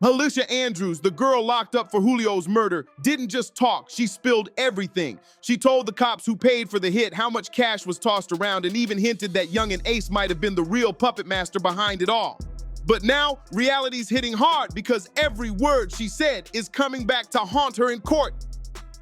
Alicia Andrews, the girl locked up for Julio's murder, didn't just talk, she spilled everything. She told the cops who paid for the hit how much cash was tossed around and even hinted that Yungeen Ace might have been the real puppet master behind it all. But now, reality's hitting hard because every word she said is coming back to haunt her in court.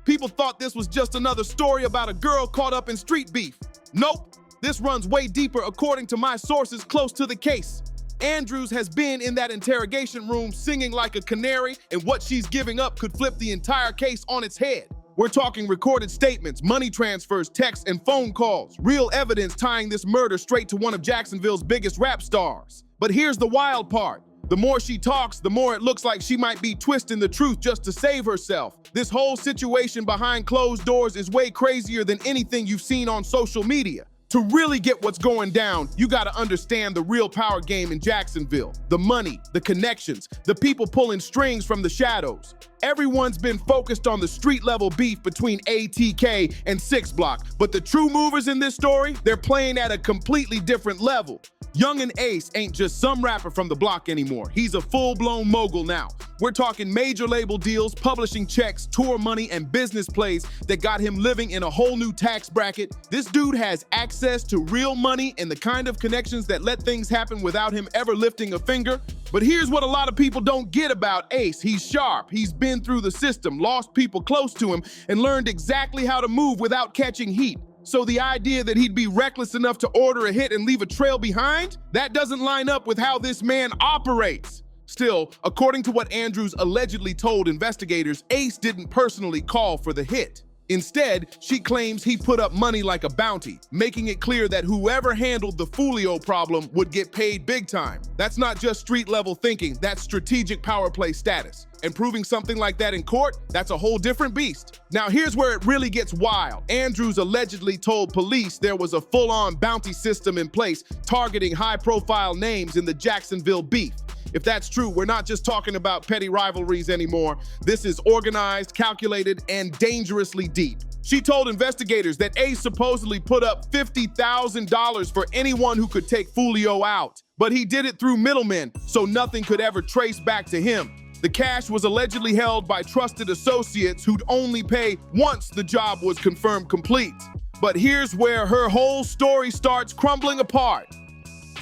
People thought this was just another story about a girl caught up in street beef. Nope, this runs way deeper according to my sources close to the case. Andrews has been in that interrogation room singing like a canary, and what she's giving up could flip the entire case on its head. We're talking recorded statements, money transfers, texts, and phone calls, real evidence tying this murder straight to one of Jacksonville's biggest rap stars. But here's the wild part. The more she talks, the more it looks like she might be twisting the truth just to save herself. This whole situation behind closed doors is way crazier than anything you've seen on social media. To really get what's going down, you gotta understand the real power game in Jacksonville. The money, the connections, the people pulling strings from the shadows. Everyone's been focused on the street-level beef between ATK and 6 Block, but the true movers in this story, they're playing at a completely different level. Yungeen Ace ain't just some rapper from the block anymore. He's a full-blown mogul now. We're talking major label deals, publishing checks, tour money, and business plays that got him living in a whole new tax bracket. This dude has access to real money and the kind of connections that let things happen without him ever lifting a finger. But here's what a lot of people don't get about Ace. He's sharp, he's been through the system, lost people close to him, and learned exactly how to move without catching heat. So the idea that he'd be reckless enough to order a hit and leave a trail behind, that doesn't line up with how this man operates. Still, according to what Andrews allegedly told investigators, Ace didn't personally call for the hit. Instead, she claims he put up money like a bounty, making it clear that whoever handled the Foolio problem would get paid big time. That's not just street-level thinking, that's strategic power play status. And proving something like that in court, that's a whole different beast. Now here's where it really gets wild. Andrews allegedly told police there was a full-on bounty system in place targeting high-profile names in the Jacksonville beef. If that's true, we're not just talking about petty rivalries anymore. This is organized, calculated, and dangerously deep. She told investigators that Ace supposedly put up $50,000 for anyone who could take Foolio out. But he did it through middlemen, so nothing could ever trace back to him. The cash was allegedly held by trusted associates who'd only pay once the job was confirmed complete. But here's where her whole story starts crumbling apart.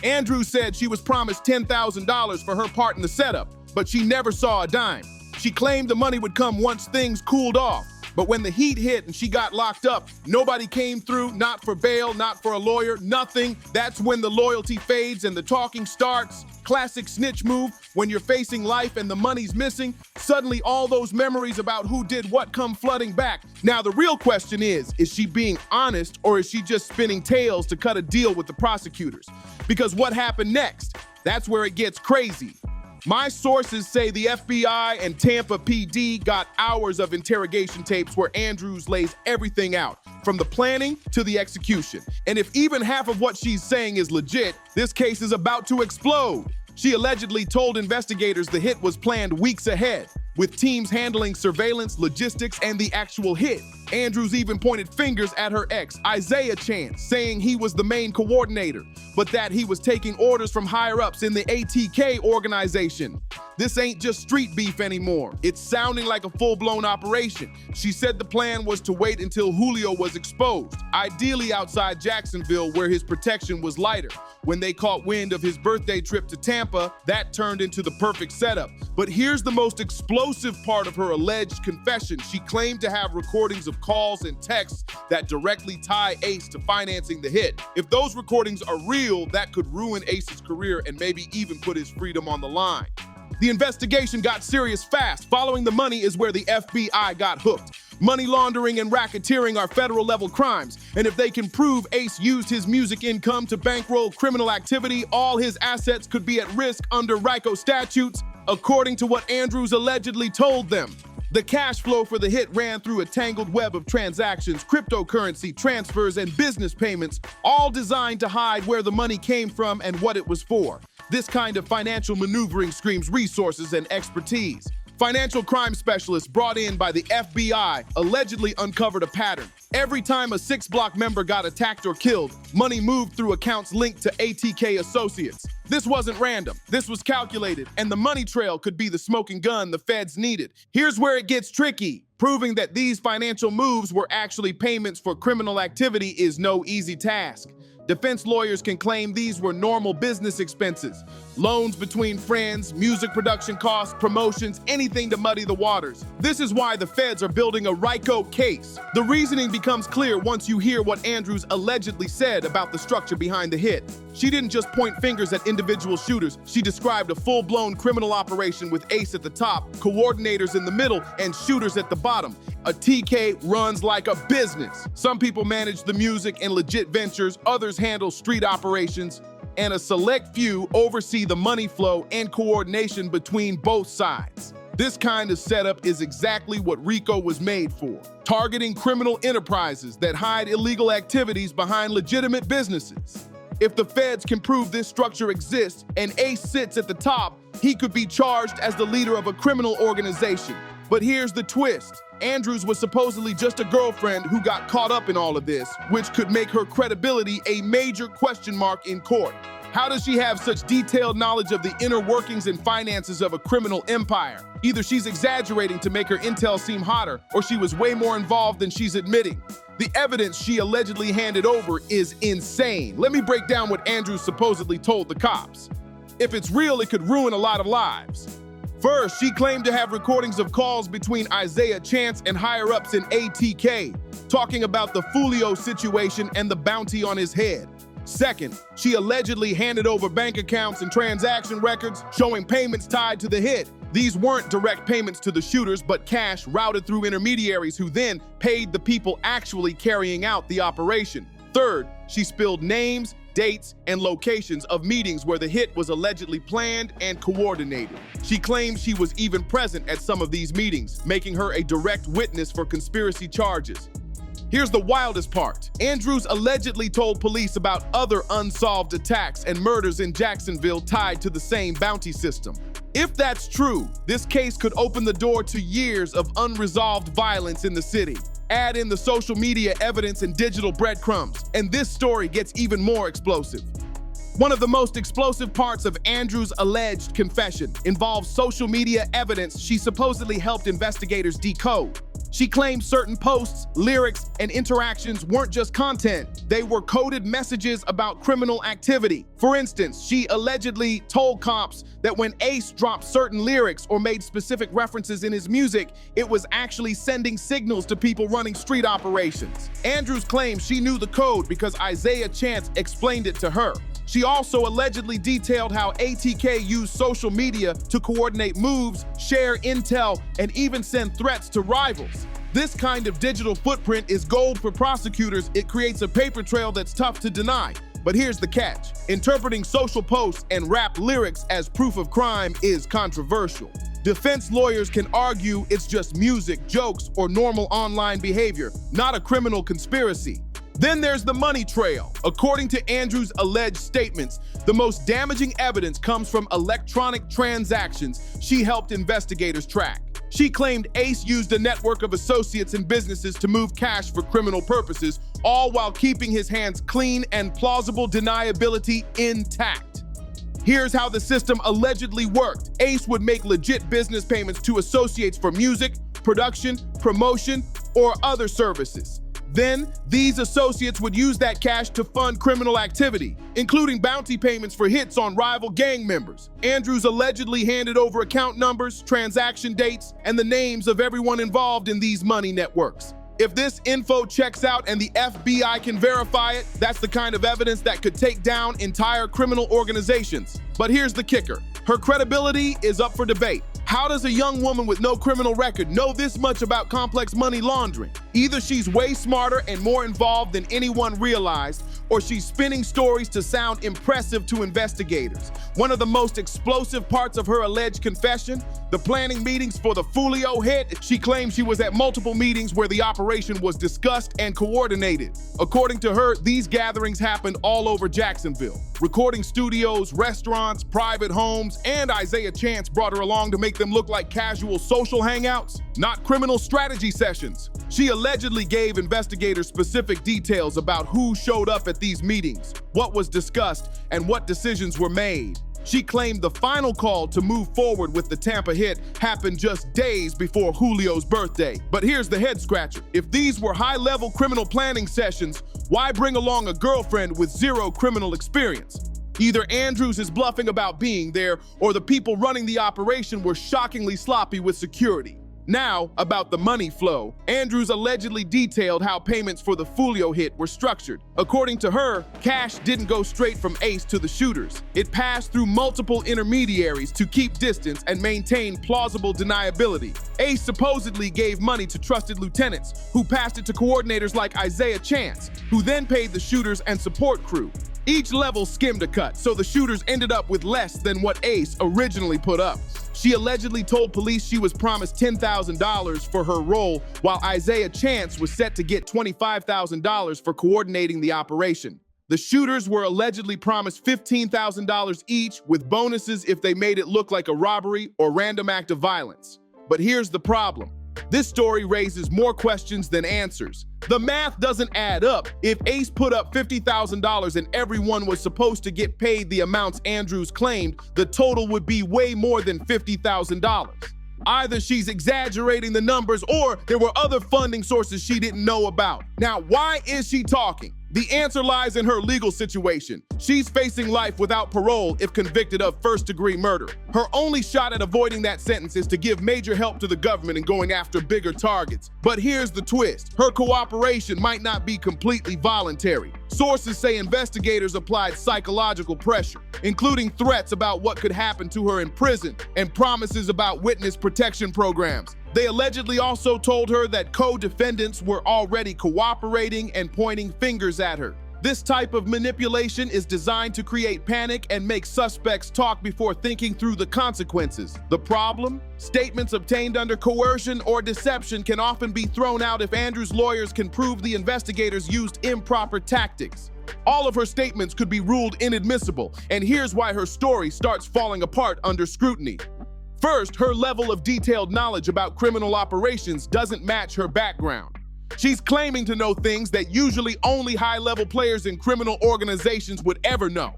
Andrews said she was promised $10,000 for her part in the setup, but she never saw a dime. She claimed the money would come once things cooled off. But when the heat hit and she got locked up, nobody came through, not for bail, not for a lawyer, nothing. That's when the loyalty fades and the talking starts. Classic snitch move. When you're facing life and the money's missing, suddenly all those memories about who did what come flooding back. Now the real question is she being honest or is she just spinning tales to cut a deal with the prosecutors? Because what happened next? That's where it gets crazy. My sources say the FBI and Tampa PD got hours of interrogation tapes where Andrews lays everything out, from the planning to the execution. And if even half of what she's saying is legit, this case is about to explode. She allegedly told investigators the hit was planned weeks ahead, with teams handling surveillance, logistics, and the actual hit. Andrews even pointed fingers at her ex, Isaiah Chance, saying he was the main coordinator, but that he was taking orders from higher-ups in the ATK organization. This ain't just street beef anymore. It's sounding like a full-blown operation. She said the plan was to wait until Julio was exposed, ideally outside Jacksonville where his protection was lighter. When they caught wind of his birthday trip to Tampa, that turned into the perfect setup. But here's the most explosive part of her alleged confession. She claimed to have recordings of calls and texts that directly tie Ace to financing the hit. If those recordings are real, that could ruin Ace's career and maybe even put his freedom on the line. The investigation got serious fast. Following the money is where the FBI got hooked. Money laundering and racketeering are federal level crimes, and if they can prove Ace used his music income to bankroll criminal activity, all his assets could be at risk under RICO statutes, according to what Andrews allegedly told them. The cash flow for the hit ran through a tangled web of transactions, cryptocurrency, transfers, and business payments, all designed to hide where the money came from and what it was for. This kind of financial maneuvering screams resources and expertise. Financial crime specialists brought in by the FBI allegedly uncovered a pattern. Every time a 6 Block member got attacked or killed, money moved through accounts linked to ATK associates. This wasn't random. This was calculated, and the money trail could be the smoking gun the feds needed. Here's where it gets tricky. Proving that these financial moves were actually payments for criminal activity is no easy task. Defense lawyers can claim these were normal business expenses, loans between friends, music production costs, promotions, anything to muddy the waters. This is why the feds are building a RICO case. The reasoning becomes clear once you hear what Andrews allegedly said about the structure behind the hit. She didn't just point fingers at individual shooters. She described a full-blown criminal operation with Ace at the top, coordinators in the middle, and shooters at the bottom. A TK runs like a business. Some people manage the music and legit ventures, others handle street operations, and a select few oversee the money flow and coordination between both sides. This kind of setup is exactly what RICO was made for, targeting criminal enterprises that hide illegal activities behind legitimate businesses. If the feds can prove this structure exists and Ace sits at the top, he could be charged as the leader of a criminal organization. But here's the twist. Andrews was supposedly just a girlfriend who got caught up in all of this, which could make her credibility a major question mark in court. How does she have such detailed knowledge of the inner workings and finances of a criminal empire? Either she's exaggerating to make her intel seem hotter, or she was way more involved than she's admitting. The evidence she allegedly handed over is insane. Let me break down what Andrews supposedly told the cops. If it's real, it could ruin a lot of lives. First, she claimed to have recordings of calls between Isaiah Chance and higher-ups in ATK, talking about the Foolio situation and the bounty on his head. Second, she allegedly handed over bank accounts and transaction records showing payments tied to the hit. These weren't direct payments to the shooters, but cash routed through intermediaries who then paid the people actually carrying out the operation. Third, she spilled names, dates, and locations of meetings where the hit was allegedly planned and coordinated. She claims she was even present at some of these meetings, making her a direct witness for conspiracy charges. Here's the wildest part. Andrews allegedly told police about other unsolved attacks and murders in Jacksonville tied to the same bounty system. If that's true, this case could open the door to years of unresolved violence in the city. Add in the social media evidence and digital breadcrumbs, and this story gets even more explosive. One of the most explosive parts of Andrews' alleged confession involves social media evidence she supposedly helped investigators decode. She claims certain posts, lyrics, and interactions weren't just content. They were coded messages about criminal activity. For instance, she allegedly told cops that when Ace dropped certain lyrics or made specific references in his music, it was actually sending signals to people running street operations. Andrews claims she knew the code because Isaiah Chance explained it to her. She also allegedly detailed how ATK used social media to coordinate moves, share intel, and even send threats to rivals. This kind of digital footprint is gold for prosecutors. It creates a paper trail that's tough to deny. But here's the catch. Interpreting social posts and rap lyrics as proof of crime is controversial. Defense lawyers can argue it's just music, jokes, or normal online behavior, not a criminal conspiracy. Then there's the money trail. According to Andrews' alleged statements, the most damaging evidence comes from electronic transactions she helped investigators track. She claimed Ace used a network of associates and businesses to move cash for criminal purposes, all while keeping his hands clean and plausible deniability intact. Here's how the system allegedly worked. Ace would make legit business payments to associates for music, production, promotion, or other services. Then, these associates would use that cash to fund criminal activity, including bounty payments for hits on rival gang members. Andrews allegedly handed over account numbers, transaction dates, and the names of everyone involved in these money networks. If this info checks out and the FBI can verify it, that's the kind of evidence that could take down entire criminal organizations. But here's the kicker. Her credibility is up for debate. How does a young woman with no criminal record know this much about complex money laundering? Either she's way smarter and more involved than anyone realized, or she's spinning stories to sound impressive to investigators. One of the most explosive parts of her alleged confession, the planning meetings for the Foolio hit. She claims she was at multiple meetings where the operation was discussed and coordinated. According to her, these gatherings happened all over Jacksonville. Recording studios, restaurants, private homes, and Isaiah Chance brought her along to make them look like casual social hangouts. not criminal strategy sessions. She allegedly gave investigators specific details about who showed up at these meetings, what was discussed, and what decisions were made. She claimed the final call to move forward with the Tampa hit happened just days before Foolio's birthday. But here's the head scratcher. If these were high-level criminal planning sessions, why bring along a girlfriend with zero criminal experience? Either Andrews is bluffing about being there, or the people running the operation were shockingly sloppy with security. Now, about the money flow. Andrews allegedly detailed how payments for the Foolio hit were structured. According to her, cash didn't go straight from Ace to the shooters. It passed through multiple intermediaries to keep distance and maintain plausible deniability. Ace supposedly gave money to trusted lieutenants, who passed it to coordinators like Isaiah Chance, who then paid the shooters and support crew. Each level skimmed a cut, so the shooters ended up with less than what Ace originally put up. She allegedly told police she was promised $10,000 for her role, while Isaiah Chance was set to get $25,000 for coordinating the operation. The shooters were allegedly promised $15,000 each, with bonuses if they made it look like a robbery or random act of violence. But here's the problem. This story raises more questions than answers. The math doesn't add up. If Ace put up $50,000 and everyone was supposed to get paid the amounts Andrews claimed, the total would be way more than $50,000. Either she's exaggerating the numbers or there were other funding sources she didn't know about. Now, why is she talking? The answer lies in her legal situation. She's facing life without parole if convicted of first-degree murder. Her only shot at avoiding that sentence is to give major help to the government in going after bigger targets. But here's the twist. Her cooperation might not be completely voluntary. Sources say investigators applied psychological pressure, including threats about what could happen to her in prison and promises about witness protection programs. They allegedly also told her that co-defendants were already cooperating and pointing fingers at her. This type of manipulation is designed to create panic and make suspects talk before thinking through the consequences. The problem? Statements obtained under coercion or deception can often be thrown out if Andrews' lawyers can prove the investigators used improper tactics. All of her statements could be ruled inadmissible, and here's why her story starts falling apart under scrutiny. First, her level of detailed knowledge about criminal operations doesn't match her background. She's claiming to know things that usually only high-level players in criminal organizations would ever know.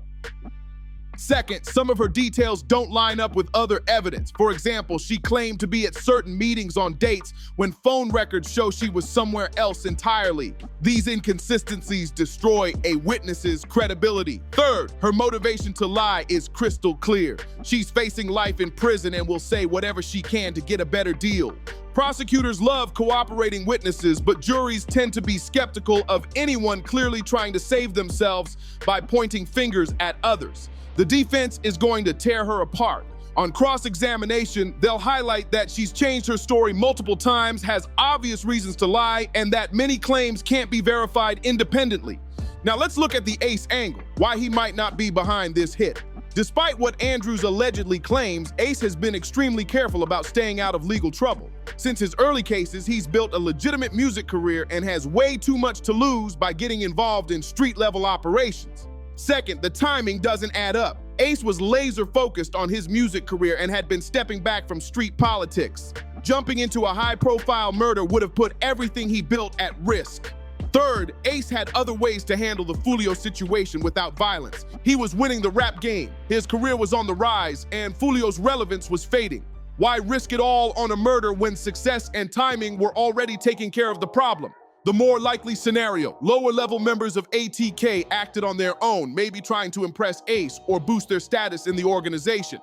Second, some of her details don't line up with other evidence. For example, she claimed to be at certain meetings on dates when phone records show she was somewhere else entirely. These inconsistencies destroy a witness's credibility. Third, her motivation to lie is crystal clear. She's facing life in prison and will say whatever she can to get a better deal. Prosecutors love cooperating witnesses, but juries tend to be skeptical of anyone clearly trying to save themselves by pointing fingers at others. The defense is going to tear her apart. On cross-examination, they'll highlight that she's changed her story multiple times, has obvious reasons to lie, and that many claims can't be verified independently. Now let's look at the Ace angle, why he might not be behind this hit. Despite what Andrews allegedly claims, Ace has been extremely careful about staying out of legal trouble. Since his early cases, he's built a legitimate music career and has way too much to lose by getting involved in street-level operations. Second, the timing doesn't add up. Ace was laser-focused on his music career and had been stepping back from street politics. Jumping into a high-profile murder would have put everything he built at risk. Third, Ace had other ways to handle the Foolio situation without violence. He was winning the rap game, his career was on the rise, and Foolio's relevance was fading. Why risk it all on a murder when success and timing were already taking care of the problem? The more likely scenario, lower-level members of ATK acted on their own, maybe trying to impress Ace or boost their status in the organization.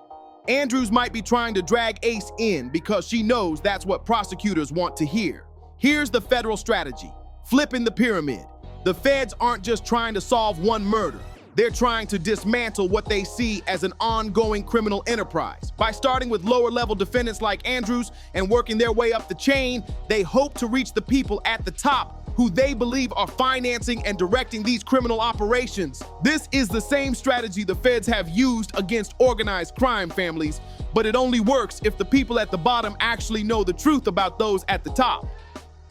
Andrews might be trying to drag Ace in because she knows that's what prosecutors want to hear. Here's the federal strategy: flipping the pyramid. The feds aren't just trying to solve one murder. They're trying to dismantle what they see as an ongoing criminal enterprise. By starting with lower-level defendants like Andrews and working their way up the chain, they hope to reach the people at the top who they believe are financing and directing these criminal operations. This is the same strategy the feds have used against organized crime families, but it only works if the people at the bottom actually know the truth about those at the top.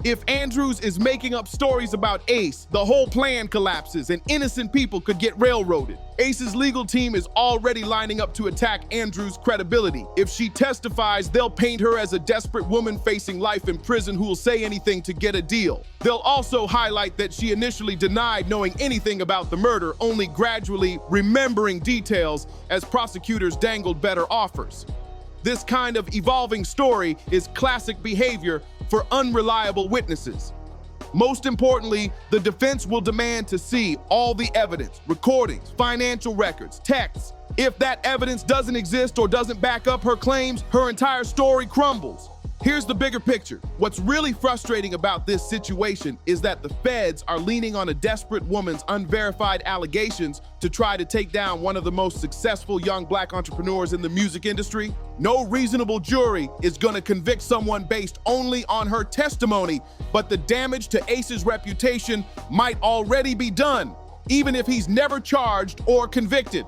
If Andrews is making up stories about Ace, the whole plan collapses and innocent people could get railroaded. Ace's legal team is already lining up to attack Andrews' credibility. If she testifies, they'll paint her as a desperate woman facing life in prison who will say anything to get a deal. They'll also highlight that she initially denied knowing anything about the murder, only gradually remembering details as prosecutors dangled better offers. This kind of evolving story is classic behavior for unreliable witnesses. Most importantly, the defense will demand to see all the evidence, recordings, financial records, texts. If that evidence doesn't exist or doesn't back up her claims, her entire story crumbles. Here's the bigger picture. What's really frustrating about this situation is that the feds are leaning on a desperate woman's unverified allegations to try to take down one of the most successful young black entrepreneurs in the music industry. No reasonable jury is going to convict someone based only on her testimony, but the damage to Ace's reputation might already be done, even if he's never charged or convicted.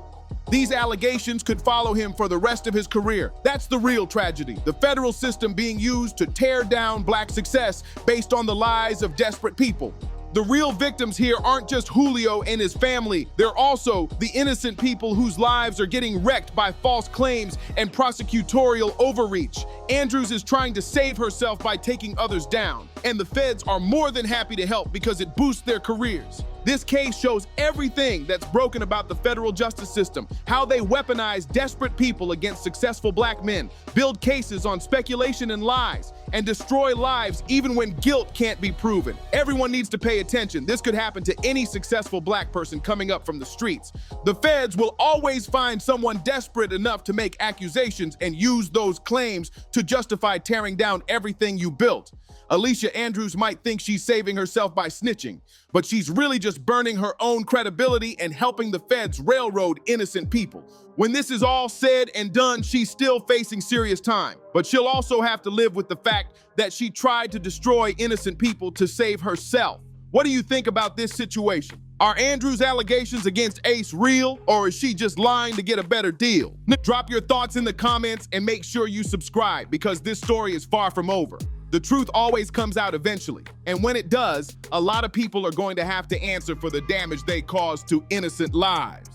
These allegations could follow him for the rest of his career. That's the real tragedy. The federal system being used to tear down black success based on the lies of desperate people. The real victims here aren't just Foolio and his family. They're also the innocent people whose lives are getting wrecked by false claims and prosecutorial overreach. Andrews is trying to save herself by taking others down, and the feds are more than happy to help because it boosts their careers. This case shows everything that's broken about the federal justice system, how they weaponize desperate people against successful black men, build cases on speculation and lies, and destroy lives even when guilt can't be proven. Everyone needs to pay attention. This could happen to any successful black person coming up from the streets. The feds will always find someone desperate enough to make accusations and use those claims to justify tearing down everything you built. Alicia Andrews might think she's saving herself by snitching, but she's really just burning her own credibility and helping the feds railroad innocent people. When this is all said and done, she's still facing serious time, but she'll also have to live with the fact that she tried to destroy innocent people to save herself. What do you think about this situation? Are Andrews' allegations against Ace real, or is she just lying to get a better deal? Drop your thoughts in the comments and make sure you subscribe, because this story is far from over. The truth always comes out eventually, and when it does, a lot of people are going to have to answer for the damage they caused to innocent lives.